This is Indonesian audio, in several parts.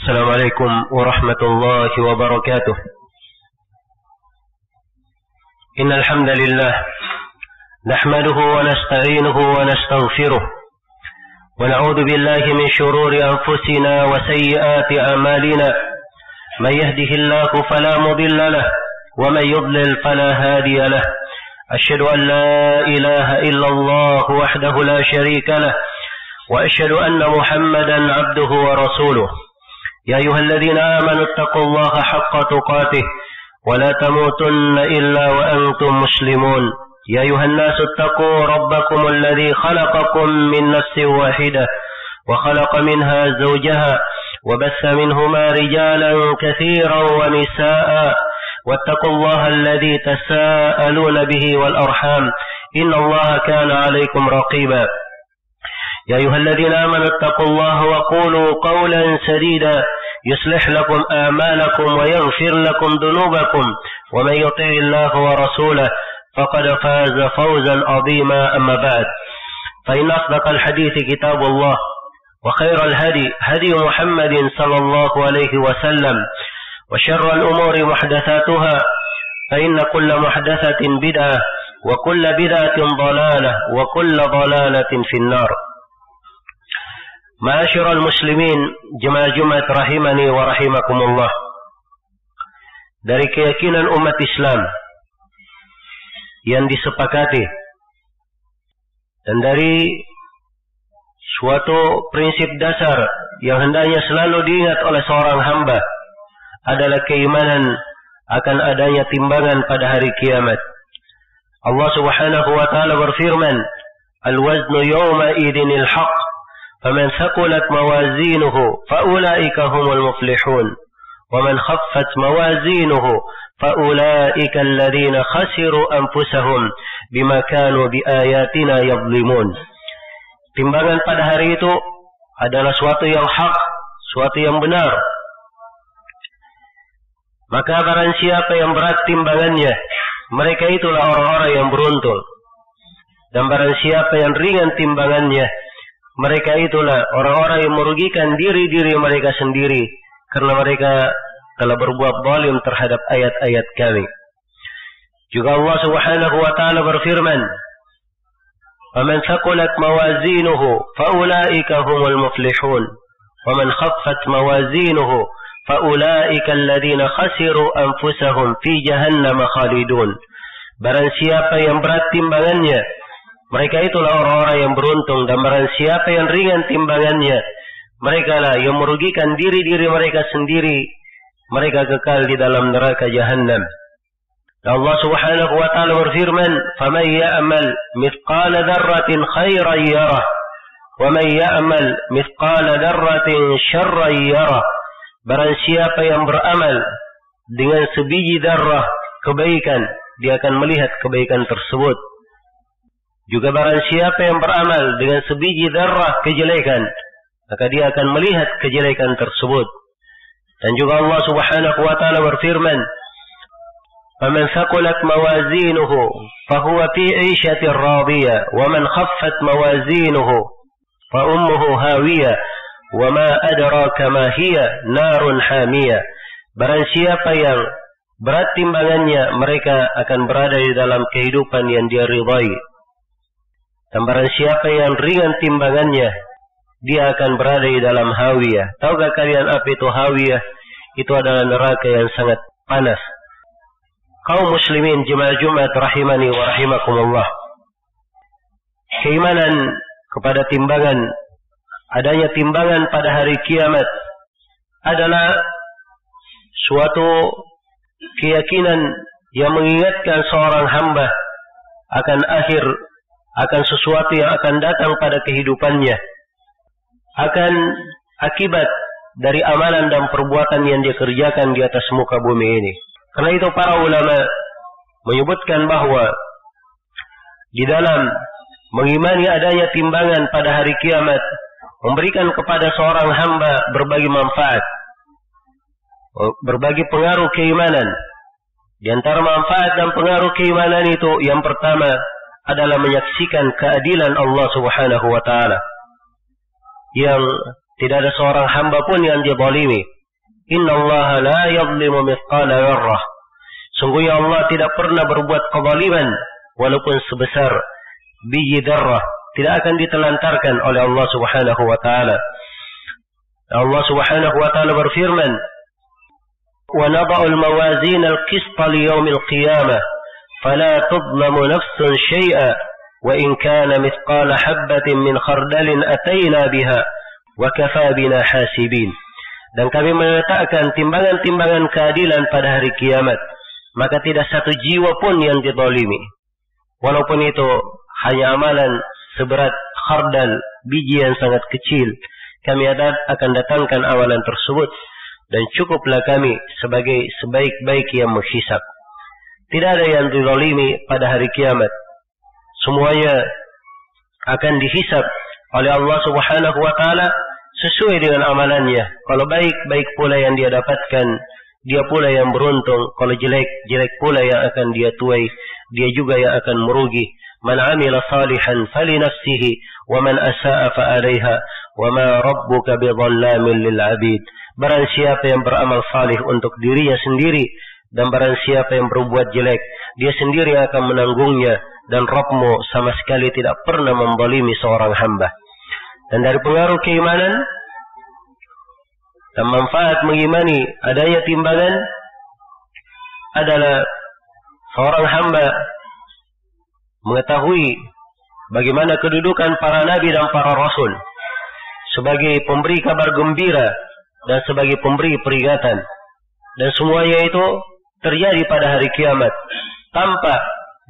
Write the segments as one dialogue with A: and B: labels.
A: السلام عليكم ورحمة الله وبركاته. إن الحمد لله نحمده ونستعينه ونستغفره ونعوذ بالله من شرور أنفسنا وسيئات أعمالنا. من يهده الله فلا مضل له ومن يضلل فلا هادي له. أشهد أن لا إله إلا الله وحده لا شريك له وأشهد أن محمدا عبده ورسوله. يا أيها الذين آمنوا اتقوا الله حق تقاته ولا تموتن إلا وأنتم مسلمون. يا أيها الناس اتقوا ربكم الذي خلقكم من نفس واحدة وخلق منها زوجها وبث منهما رجالا كثيرا ونساء واتقوا الله الذي تساءلون به والأرحام إن الله كان عليكم رقيبا. يا أيها الذين آمنوا اتقوا الله وقولوا قولا سديدا يصلح لكم أعمالكم ويغفر لكم ذنوبكم ومن يطع الله ورسوله فقد فاز فوزا عظيما. أما بعد فإن أصدق الحديث كتاب الله وخير الهدي هدي محمد صلى الله عليه وسلم وشر الأمور محدثاتها فإن كل محدثة بدعة وكل بدعة ضلالة وكل ضلالة في النار. Ma'asyiral muslimin, jemaah Jumat rahimani wa rahimakumullah. Dari keyakinan umat Islam yang disepakati dan dari suatu prinsip dasar yang hendaknya selalu diingat oleh seorang hamba adalah keimanan akan adanya timbangan pada hari kiamat. Allah Subhanahu wa taala berfirman, "Al-waznu yawma idinil haqq. فمن ثقلت موازينه فأولئك هم المفلحون ومن خفت موازينه فأولئك الذين خسروا أنفسهم بما كانوا بآياتنا يظلمون." Timbangan pada hari itu adalah suatu yang hak, suatu yang benar. Maka barang siapa yang berat timbangannya, mereka itulah orang-orang yang beruntung. Dan barang siapa yang ringan timbangannya, mereka itulah orang-orang yang merugikan diri-diri mereka sendiri karena mereka telah berbuat zalim terhadap ayat-ayat kami. Juga Allah Subhanahu wa taala berfirman, "Faman thaqulat mawazinuhu faulaika humul muflihun wa man khaffat mawazinuhu faulaika alladziina khasiru anfusahum fi jahannam khalidun." Barang siapa yang berat timbangannya, mereka itulah orang-orang yang beruntung, dan barang siapa yang ringan timbangannya, mereka lah yang merugikan diri-diri mereka sendiri, mereka kekal di dalam neraka jahannam. Allah Subhanahu wa taala berfirman, "Faman ya'mal mithqala dzarratin khairan yarah, wa man ya'mal mithqala dzarratin syarran yarah." Barang siapa yang beramal dengan sebiji darah kebaikan, dia akan melihat kebaikan tersebut. Juga barang siapa yang beramal dengan sebiji darah kejelekan, maka dia akan melihat kejelekan tersebut. Dan juga Allah Subhanahu wa taala berfirman, "Faman thaqulat mawazinuhu fahuwa fi 'ishatin radiyah, wa man khaffat mawazinuhu fa ummuhu hawiyah, wa ma adraka ma hiya narun hamiyah." Barang siapa yang berat timbangannya, mereka akan berada di dalam kehidupan yang dia ridai. Dan barang siapa yang ringan timbangannya, dia akan berada di dalam hawiyah. Tahukah kalian apa itu hawiyah? Itu adalah neraka yang sangat panas. Kaum muslimin jemaah Jumat rahimani wa rahimakumullah. Keimanan kepada timbangan, adanya timbangan pada hari kiamat adalah suatu keyakinan yang mengingatkan seorang hamba akan sesuatu yang akan datang pada kehidupannya, akan akibat dari amalan dan perbuatan yang dia kerjakan di atas muka bumi ini. Karena itu para ulama menyebutkan bahwa di dalam mengimani adanya timbangan pada hari kiamat memberikan kepada seorang hamba berbagai manfaat, berbagai pengaruh keimanan. Di antara manfaat dan pengaruh keimanan itu, yang pertama adalah menyaksikan keadilan Allah Subhanahu wa taala, yang tidak ada seorang hamba pun yang dia zalimi. Innallaha la yadhlimu mithqala dzarrah. Sungguhnya Allah tidak pernah berbuat kezaliman walaupun sebesar biji dzarrah, tidak akan ditelantarkan oleh Allah Subhanahu wa taala. Allah Subhanahu wa taala berfirman, "Wa nada'u al-mawazin al-qisṭa li yaumil qiyamah, fala tudlamu nafsun syai'a, wa in kana mithqala habbatin min khardalin ataina biha, wa kafa bina hasibin." Dan kami meletakkan timbangan-timbangan keadilan pada hari kiamat, maka tidak satu jiwa pun yang dizalimi. Walaupun itu hanya amalan seberat khardal, biji yang sangat kecil, kami akan datangkan amalan tersebut, dan cukuplah kami sebagai sebaik-baik yang menghisab. Tidak ada yang dizalimi pada hari kiamat. Semuanya akan dihisab oleh Allah Subhanahu wa taala sesuai dengan amalannya. Kalau baik, baik pula yang dia dapatkan, dia pula yang beruntung. Kalau jelek, jelek pula yang akan dia tuai, dia juga yang akan merugi. Man amila salihan falinafsihi wa man asa'a fa 'alaiha wa ma rabbuka bidhallamin lil 'abid. Barang siapa yang beramal salih untuk dirinya sendiri, dan barang siapa yang berbuat jelek, dia sendiri yang akan menanggungnya, dan Rabbmu sama sekali tidak pernah menzalimi seorang hamba. Dan dari pengaruh keimanan dan manfaat mengimani adanya timbangan adalah seorang hamba mengetahui bagaimana kedudukan para nabi dan para rasul sebagai pemberi kabar gembira dan sebagai pemberi peringatan, dan semuanya itu terjadi pada hari kiamat tanpa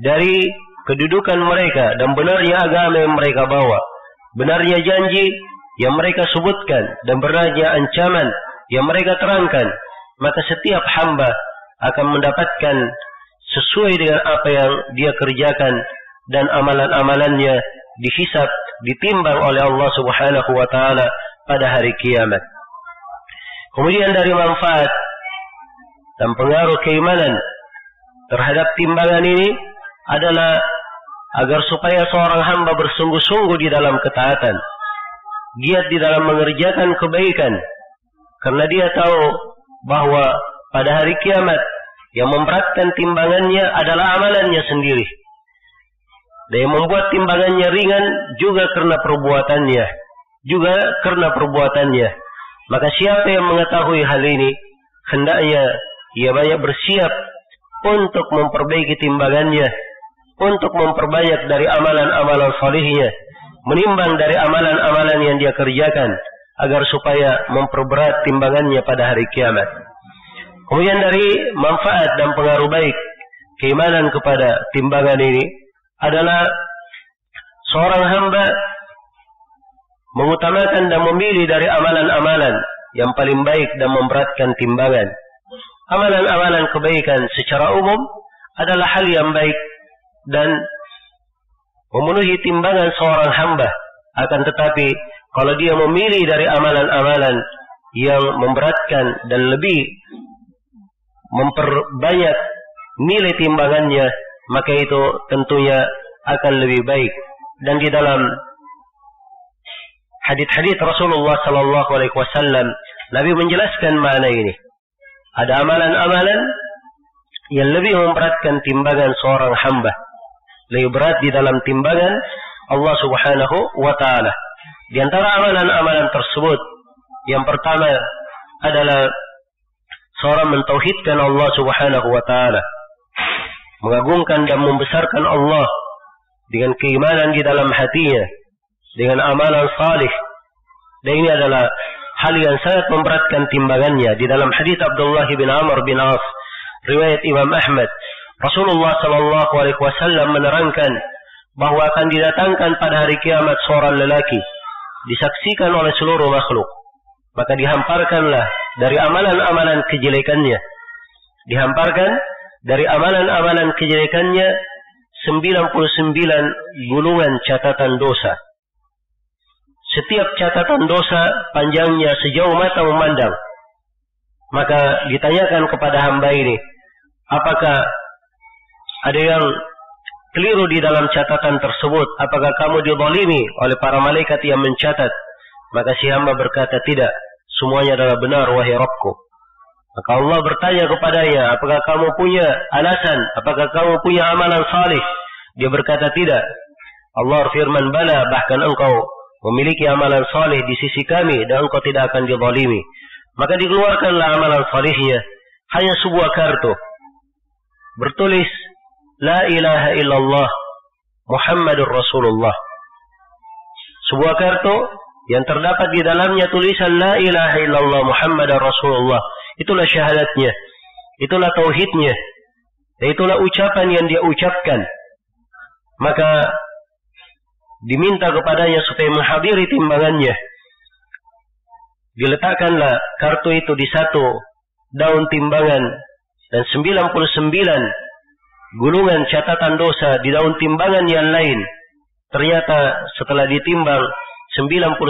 A: dari kedudukan mereka dan benarnya agama yang mereka bawa, benarnya janji yang mereka sebutkan, dan benarnya ancaman yang mereka terangkan, maka setiap hamba akan mendapatkan sesuai dengan apa yang dia kerjakan, dan amalan-amalannya dihisab, ditimbang oleh Allah Subhanahu wa taala pada hari kiamat. Kemudian dari manfaat dan pengaruh keimanan terhadap timbangan ini adalah agar supaya seorang hamba bersungguh-sungguh di dalam ketaatan, giat di dalam mengerjakan kebaikan, karena dia tahu bahwa pada hari kiamat yang memberatkan timbangannya adalah amalannya sendiri. Dan yang membuat timbangannya ringan juga karena perbuatannya. Maka siapa yang mengetahui hal ini, hendaknya ia banyak bersiap untuk memperbaiki timbangannya, untuk memperbanyak dari amalan-amalan salihnya, menimbang dari amalan-amalan yang dia kerjakan, agar supaya memperberat timbangannya pada hari kiamat. Kemudian dari manfaat dan pengaruh baik keimanan kepada timbangan ini adalah seorang hamba mengutamakan dan memilih dari amalan-amalan yang paling baik dan memberatkan timbangan. Amalan-amalan kebaikan secara umum adalah hal yang baik dan memenuhi timbangan seorang hamba. Akan tetapi kalau dia memilih dari amalan-amalan yang memberatkan dan lebih memperbanyak nilai timbangannya, maka itu tentunya akan lebih baik. Dan di dalam hadits-hadits Rasulullah sallallahu alaihi wasallam, Nabi menjelaskan makna ini. Ada amalan-amalan yang lebih memberatkan timbangan seorang hamba, lebih berat di dalam timbangan Allah Subhanahu wa taala. Di antara amalan-amalan tersebut, yang pertama adalah seorang mentauhidkan Allah Subhanahu wa taala, mengagungkan dan membesarkan Allah dengan keimanan di dalam hatinya, dengan amalan salih. Dan ini adalah hal yang sangat memberatkan timbangannya. Di dalam hadits Abdullah bin Amr bin As, riwayat Imam Ahmad, Rasulullah sallallahu alaihi wasallam menerangkan bahwa akan didatangkan pada hari kiamat seorang lelaki, disaksikan oleh seluruh makhluk. Maka dihamparkanlah dari amalan-amalan kejelekannya, dihamparkan dari amalan-amalan kejelekannya 99 gulungan catatan dosa. Setiap catatan dosa panjangnya sejauh mata memandang. Maka ditanyakan kepada hamba ini, apakah ada yang keliru di dalam catatan tersebut? Apakah kamu dizalimi oleh para malaikat yang mencatat? Maka si hamba berkata, tidak, semuanya adalah benar wahai Rabbku. Maka Allah bertanya kepadanya, apakah kamu punya alasan? Apakah kamu punya amalan salih? Dia berkata tidak. Allah firman, bala, bahkan engkau memiliki amalan salih di sisi kami dan engkau tidak akan dizalimi. Maka dikeluarkanlah amalan salihnya. Hanya sebuah kartu bertulis La ilaha illallah Muhammadur Rasulullah. Sebuah kartu yang terdapat di dalamnya tulisan La ilaha illallah Muhammadur Rasulullah. Itulah syahadatnya, itulah tauhidnya, dan itulah ucapan yang dia ucapkan. Maka diminta kepadanya supaya menghadiri timbangannya. Diletakkanlah kartu itu di satu daun timbangan dan 99 gulungan catatan dosa di daun timbangan yang lain. Ternyata setelah ditimbang 99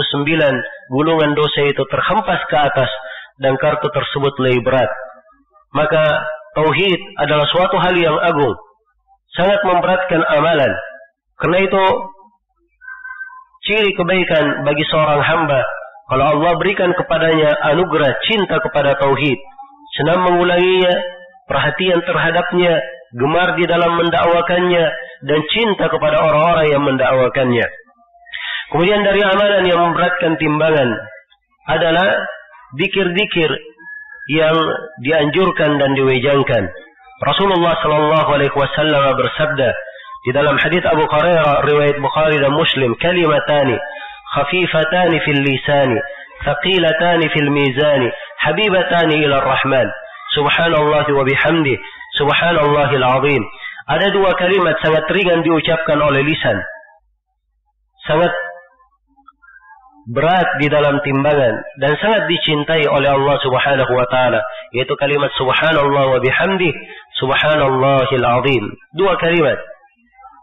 A: gulungan dosa itu terhempas ke atas dan kartu tersebut lebih berat. Maka tauhid adalah suatu hal yang agung, sangat memberatkan amalan. Karena itu ciri kebaikan bagi seorang hamba kalau Allah berikan kepadanya anugerah cinta kepada tauhid, senang mengulanginya, perhatian terhadapnya, gemar di dalam mendakwakannya, dan cinta kepada orang-orang yang mendakwakannya. Kemudian dari amalan yang memberatkan timbangan adalah zikir-zikir yang dianjurkan dan diwejangkan. Rasulullah sallallahu alaihi wasallam bersabda di dalam hadis Abu Hurairah riwayat Bukhari dan Muslim, kalimatani khafifatani fil lisani thaqilatani fil mizani habibatani ila ar-rahman subhanallah wa bihamdi subhanallahil azim. Ada dua kalimat sangat ringan diucapkan oleh lisan, sangat berat di dalam timbangan dan sangat dicintai oleh Allah Subhanahu wa taala, yaitu kalimat subhanallah wa bihamdi subhanallahil azim. Dua kalimat.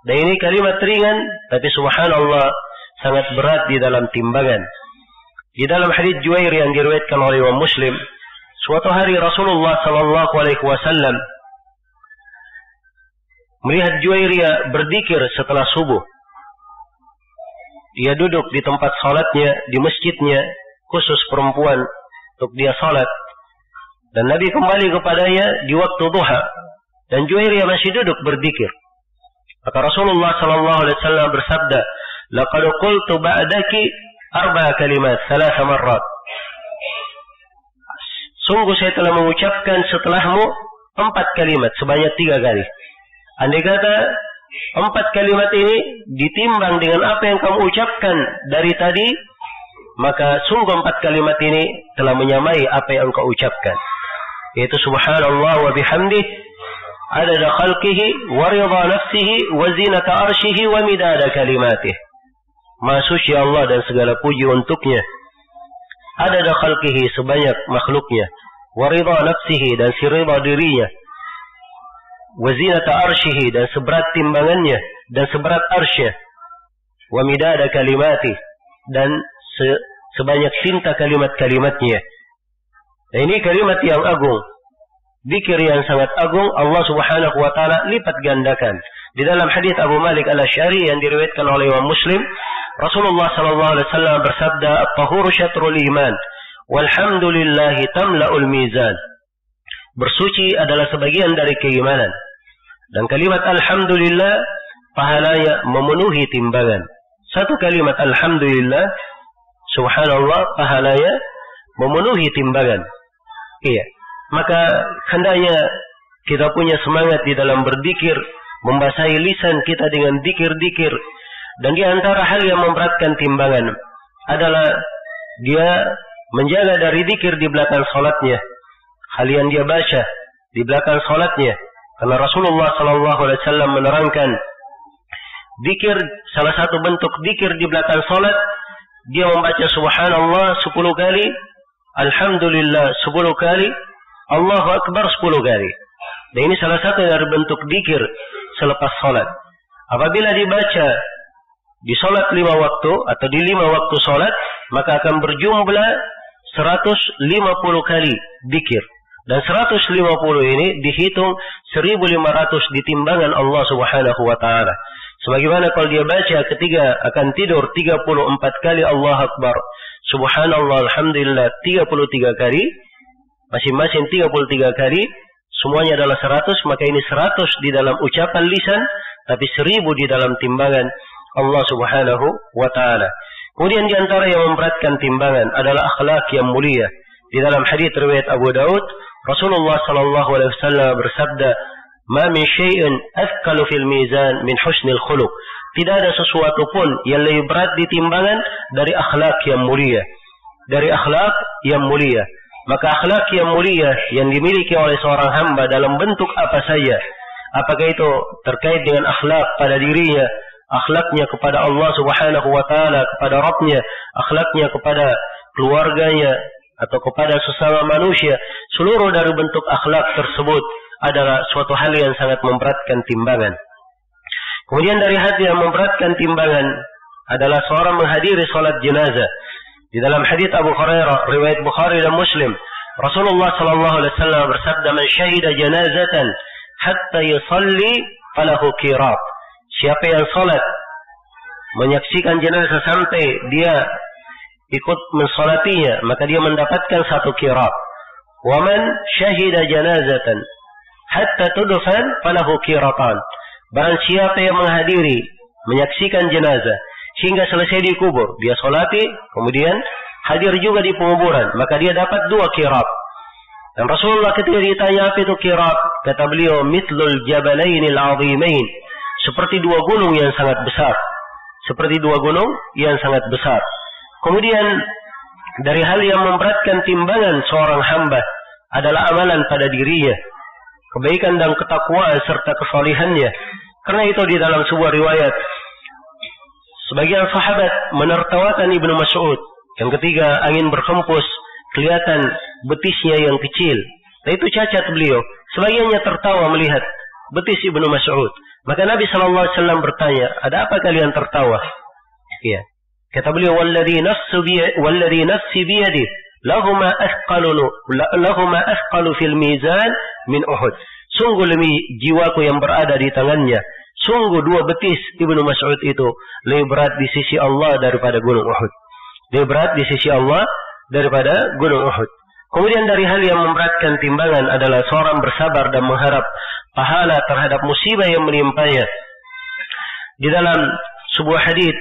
A: Dan ini kalimat ringan tapi subhanallah sangat berat di dalam timbangan. Di dalam hadis Juwair yang diriwayatkan oleh Imam Muslim, suatu hari Rasulullah sallallahu alaihi wasallam melihat Juwairiyah berzikir setelah subuh. Dia duduk di tempat salatnya di masjidnya khusus perempuan untuk dia salat. Dan Nabi kembali kepadanya di waktu duha dan Juwairiyah masih duduk berzikir. Maka Rasulullah sallallahu alaihi wasallam bersabda, "Laqad qultu ba'daki arba'a kalimat, thalatha marrat." Sungguh saya telah mengucapkan setelahmu 4 kalimat sebanyak 3 kali. Andai kata 4 kalimat ini ditimbang dengan apa yang kamu ucapkan dari tadi, maka sungguh 4 kalimat ini telah menyamai apa yang engkau ucapkan, yaitu subhanallah wa bihamdih adada khalqihi wa ridha nafsihi wa zinata arshihi wa midada kalimatih. Maha suci Allah dan segala puji untuknya. Adada khalqihi sebanyak makhluknya, wa ridha nafsihi dan si ridha dirinya, wa zinata arshihi dan seberat timbangannya dan seberat arsy, wa midada kalimati dan sebanyak cinta kalimat-kalimatnya. Dan ini kalimat yang agung, zikir yang sangat agung. Allah Subhanahu wa taala lipat gandakan. Di dalam hadis Abu Malik Al-Asy'ari yang diriwayatkan oleh Imam Muslim, Rasulullah sallallahu alaihi wasallam bersabda, "At-tahuru syatrul iman, walhamdulillahi tamla'ul mizan." Bersuci adalah sebagian dari keimanan. Dan kalimat alhamdulillah pahalanya memenuhi timbangan. Satu kalimat alhamdulillah, subhanallah, pahalanya memenuhi timbangan. Iya. Maka hendaknya kita punya semangat di dalam berzikir, membasahi lisan kita dengan zikir-zikir. Dan di antara hal yang memberatkan timbangan adalah dia menjaga dari zikir di belakang salatnya. Hal yang dia baca di belakang salatnya. Karena Rasulullah sallallahu alaihi wasallam menerangkan zikir, salah satu bentuk zikir di belakang salat, dia membaca subhanallah 10 kali, alhamdulillah 10 kali, Allahu akbar 10 kali. Dan ini salah satu dari bentuk zikir selepas salat. Apabila dibaca di salat 5 waktu atau di 5 waktu salat, maka akan berjumlah 150 kali zikir. Dan 150 ini dihitung 1500 di timbangan Allah Subhanahu wa taala. Sebagaimana kalau dia baca ketika akan tidur 34 kali Allah Akbar, subhanallah, alhamdulillah 33 kali, masing-masing 33 kali, semuanya adalah 100, maka ini 100 di dalam ucapan lisan, tapi 1000 di dalam timbangan Allah Subhanahu wa Ta'ala. Kemudian di antara yang memberatkan timbangan adalah akhlak yang mulia. Di dalam hadits riwayat Abu Daud, Rasulullah sallallahu alaihi wasallam bersabda, "Ma min syai'in athqalu fil mizan min husnil khuluq." Tidak ada sesuatu pun yang lebih berat di timbangan dari akhlak yang mulia. Dari akhlak yang mulia. Maka akhlak yang mulia yang dimiliki oleh seorang hamba dalam bentuk apa saja, apakah itu terkait dengan akhlak pada dirinya, akhlaknya kepada Allah Subhanahu wa Ta'ala, kepada Rabbnya, akhlaknya kepada keluarganya atau kepada sesama manusia, seluruh dari bentuk akhlak tersebut adalah suatu hal yang sangat memberatkan timbangan. Kemudian dari hal yang memberatkan timbangan adalah seorang menghadiri salat jenazah. Di dalam hadits Abu Hurairah riwayat Bukhari dan Muslim, Rasulullah sallallahu alaihi wasallam bersabda, "Man syahida janazatan hatta yusalli falahu qirat." Siapa yang salat menyaksikan jenazah sampai dia ikut mensolatinya, maka dia mendapatkan 1 qirat. Wa man syahida janazatan hatta tudfan falahu qiratan. Barang siapa yang menghadiri menyaksikan jenazah sehingga selesai dikubur, dia solati, kemudian hadir juga di penguburan, maka dia dapat 2 qirat. Dan Rasulullah ketika ditanya apa itu qirat, kata beliau, mithlul jabalainil azimain, seperti 2 gunung yang sangat besar. Seperti 2 gunung yang sangat besar. Kemudian dari hal yang memberatkan timbangan seorang hamba adalah amalan pada dirinya, kebaikan dan ketakwaan serta kesalihannya. Karena itu di dalam sebuah riwayat, sebagian sahabat menertawakan Ibnu Mas'ud yang ketika angin berhembus kelihatan betisnya yang kecil. Nah, itu cacat beliau. Sebagiannya tertawa melihat betis Ibnu Mas'ud. Maka Nabi sallallahu alaihi wasallam bertanya, "Ada apa kalian tertawa?" Iya. Kata beliau, "Walladhi nafsi biyadihi lahuma athqalu fil mizan min Uhud." Sungguh lebih jiwaku yang berada di tangannya, sungguh 2 betis Ibnu Mas'ud itu lebih berat di sisi Allah daripada gunung Uhud. Lebih berat di sisi Allah daripada gunung Uhud. Kemudian dari hal yang memberatkan timbangan adalah seorang bersabar dan mengharap pahala terhadap musibah yang menimpanya. Di dalam sebuah hadits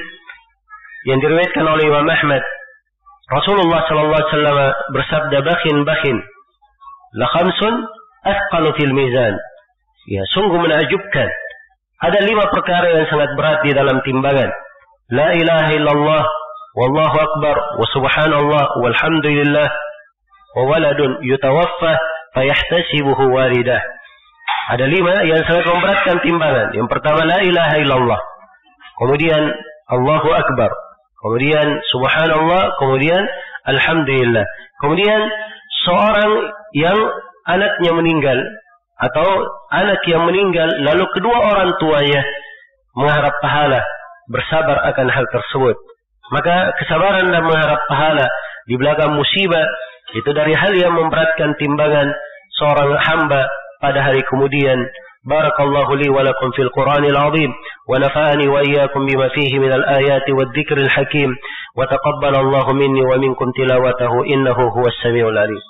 A: yang diriwayatkan oleh Imam Ahmad, Rasulullah sallallahu alaihi wasallam bersabda, "Bakhin la khamsun athqalu fil mizan." Ya, sungguh menakjubkan. Ada 5 perkara yang sangat berat di dalam timbangan. La ilaha illallah, wallahu akbar, wa subhanallah, walhamdulillah, wa waladun yutawaffa fayahtasibuhu walidah. Ada 5 yang sangat memberatkan timbangan. Yang pertama, la ilaha illallah. Kemudian Allahu akbar. Kemudian subhanallah. Kemudian alhamdulillah. Kemudian seorang yang anaknya meninggal, atau anak yang meninggal lalu kedua orang tuanya mengharap pahala, bersabar akan hal tersebut. Maka kesabaran dan mengharap pahala di belakang musibah itu dari hal yang memberatkan timbangan seorang hamba pada hari kemudian. Barakallahu li wa lakum fil Qur'anil azim wa nafa'ani wa iyyakum bima fihi minal ayati wad dzikril hakim wa taqabbalallahu minni wa minkum tilawatahu innahu huwas samiul alim.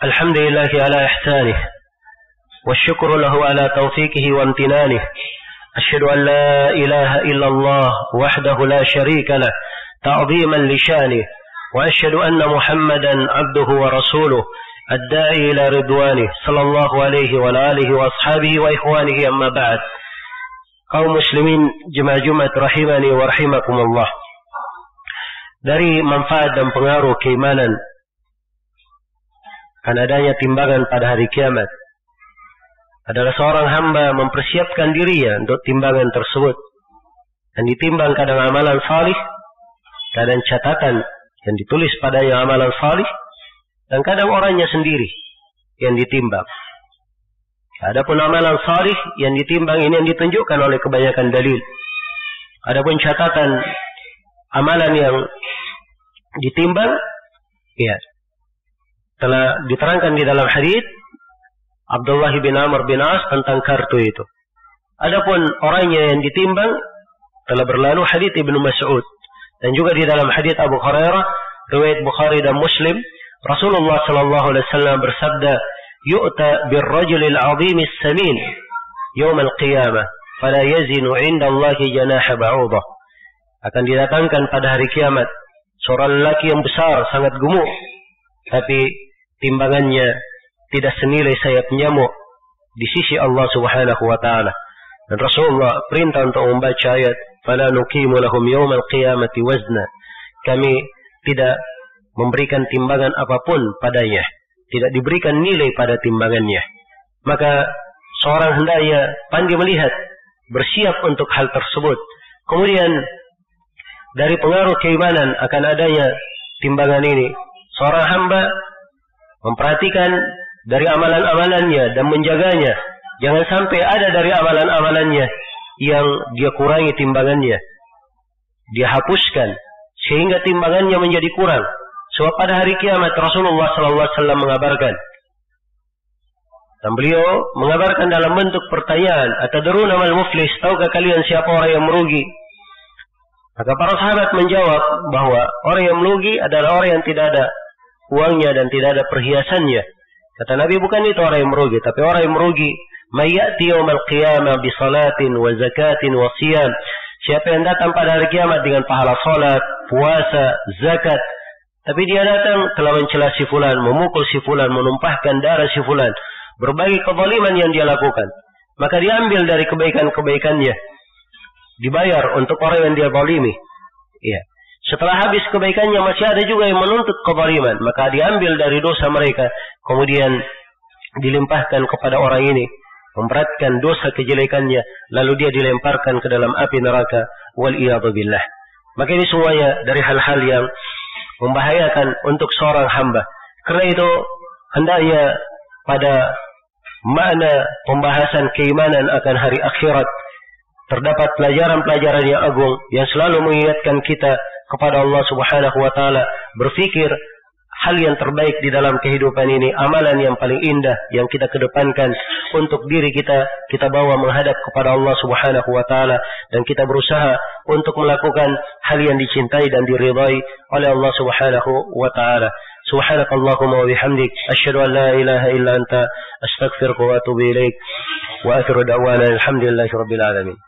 A: الحمد لله على إحسانه والشكر له على توفيقه وامتنانه أشهد أن لا إله إلا الله وحده لا شريك له تعظيما لشانه وأشهد أن محمدا عبده ورسوله الداعي إلى رضوانه صلى الله عليه وعلى آله وأصحابه وإخوانه أما بعد. Kaum muslimin jemaah Jumat rahimani wa rahimakumullah. Dari manfaat dan pengaruh keimanan kan adanya timbangan pada hari kiamat adalah seorang hamba mempersiapkan dirinya untuk timbangan tersebut, dan ditimbang kadang amalan salih, kadang catatan yang ditulis padanya amalan salih, dan kadang orangnya sendiri yang ditimbang. Adapun amalan salih yang ditimbang ini yang ditunjukkan oleh kebanyakan dalil. Adapun catatan amalan yang ditimbang, ya, telah diterangkan di dalam hadits Abdullah bin Amr bin As tentang kartu itu. Adapun orangnya yang ditimbang telah berlalu hadits Ibnu Mas'ud, dan juga di dalam hadits Abu Hurairah riwayat Bukhari dan Muslim, Rasulullah sallallahu alaihi wasallam bersabda, "Yu'ta birrajulil 'azimis samin yaumil qiyamah, fala yazinu 'inda Allahi janaha ba'udah." Akan didatangkan pada hari kiamat seorang lelaki yang besar, sangat gemuk, tapi timbangannya tidak senilai sayap nyamuk di sisi Allah Subhanahu wa taala. Dan Rasulullah perintah untuk membaca ayat, "Fala nuqimu lahum yaumal qiyamati wazna." Kami tidak memberikan timbangan apapun padanya, tidak diberikan nilai pada timbangannya. Maka seorang hendaknya pandai melihat, bersiap untuk hal tersebut. Kemudian dari pengaruh keimanan akan adanya timbangan ini, seorang hamba memperhatikan dari amalan-amalannya dan menjaganya. Jangan sampai ada dari amalan-amalannya yang dia kurangi timbangannya, dia hapuskan sehingga timbangannya menjadi kurang. Sebab pada hari kiamat Rasulullah SAW mengabarkan, dan beliau mengabarkan dalam bentuk pertanyaan, "Atadruna mal muflis?" Tahukah kalian siapa orang yang merugi? Maka para sahabat menjawab bahwa orang yang merugi adalah orang yang tidak ada uangnya dan tidak ada perhiasannya. Kata Nabi, bukan itu orang yang merugi, tapi orang yang merugi, "May ya'ti yaumal qiyamah bi salatin wa zakatin wa siyam." Siapa yang datang pada hari kiamat dengan pahala salat, puasa, zakat, tapi dia datang telah mencela si fulan, memukul si fulan, menumpahkan darah si fulan, berbagai kezaliman yang dia lakukan, maka diambil dari kebaikan-kebaikannya, dibayar untuk orang yang dia zalimi. Iya. Setelah habis kebaikannya masih ada juga yang menuntut kezaliman, maka diambil dari dosa mereka, kemudian dilimpahkan kepada orang ini, memberatkan dosa kejelekannya, lalu dia dilemparkan ke dalam api neraka, wal iyadu billah. Maka ini semuanya dari hal-hal yang membahayakan untuk seorang hamba. Karena itu hendaknya pada makna pembahasan keimanan akan hari akhirat terdapat pelajaran-pelajaran yang agung yang selalu mengingatkan kita kepada Allah Subhanahu wa taala, berfikir hal yang terbaik di dalam kehidupan ini, amalan yang paling indah yang kita kedepankan untuk diri kita, kita bawa menghadap kepada Allah Subhanahu wa taala, dan kita berusaha untuk melakukan hal yang dicintai dan diridhai oleh Allah Subhanahu wa taala. Subhanakallahumma wa bihamdik, asyhadu an la ilaha illa anta, astaghfiruka wa atubu ilaik, wa akhiru da'wana alhamdulillahi rabbil alamin.